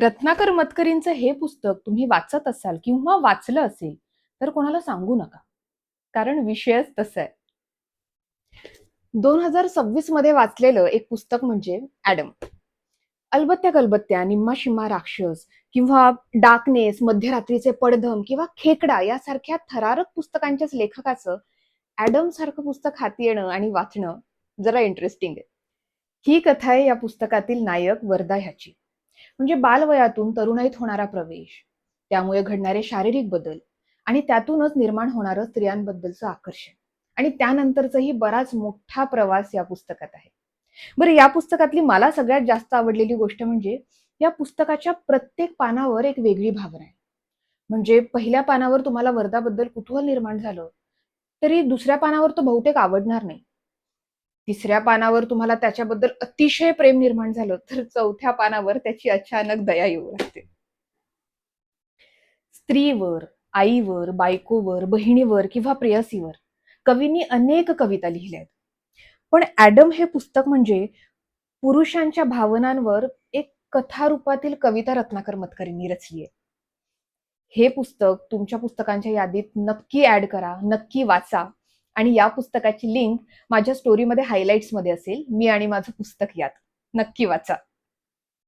रत्नाकर मतकरींचं हे पुस्तक तुम्ही वाचत असाल किंवा वाचलं असेल तर कोणाला सांगू नका. कारण विषयच तसा आहे. 2026 मध्ये वाचलेलं एक पुस्तक म्हणजे ॲडम. अलबत्त्या गलबत्त्या, निम्मा शिम्मा राक्षस किंवा डार्कनेस, मध्यरात्रीचे पडधम किंवा खेकडा यासारख्या थरारक पुस्तकांच्याच लेखकाचं ॲडम सारखं पुस्तक हाती येणं आणि वाचणं जरा इंटरेस्टिंग आहे. ही कथा आहे या पुस्तकातील नायक वर्धा ह्याची. म्हणजे बालवयातून तरुणाईत होणारा प्रवेश, त्यामुळे घडणारे शारीरिक बदल आणि त्यातूनच निर्माण होणारं स्त्रियांबद्दलचं आकर्षण आणि त्यानंतरचाही बराच मोठा प्रवास या पुस्तकात आहे. बरं, या पुस्तकातली मला सगळ्यात जास्त आवडलेली गोष्ट म्हणजे या पुस्तकाच्या प्रत्येक पानावर एक वेगळी भावना आहे. म्हणजे पहिल्या पानावर तुम्हाला वर्धाबद्दल कुतूहल निर्माण झालं तरी दुसऱ्या पानावर तो बहुतेक आवडणार नाही. तिसऱ्या पानावर तुम्हाला त्याच्याबद्दल अतिशय प्रेम निर्माण झालं तर चौथ्या पानावर त्याची अचानक दया येऊ लागते. स्त्रीवर, आईवर, बायकोवर, बहिणीवर किंवा प्रेयसीवर कवींनी अनेक कविता लिहिल्या आहेत. पण ॲडम हे पुस्तक म्हणजे पुरुषांच्या भावनांवर एक कथा रूपातील कविता रत्नाकर मतकरींनी रचली आहे. हे पुस्तक तुमच्या पुस्तकांच्या यादीत नक्की ऍड करा, नक्की वाचा. आणि या पुस्तकाची लिंक माझ्या स्टोरीमध्ये हायलाइट्स मध्ये असेल. मी आणि माझं पुस्तक यात नक्की वाचा.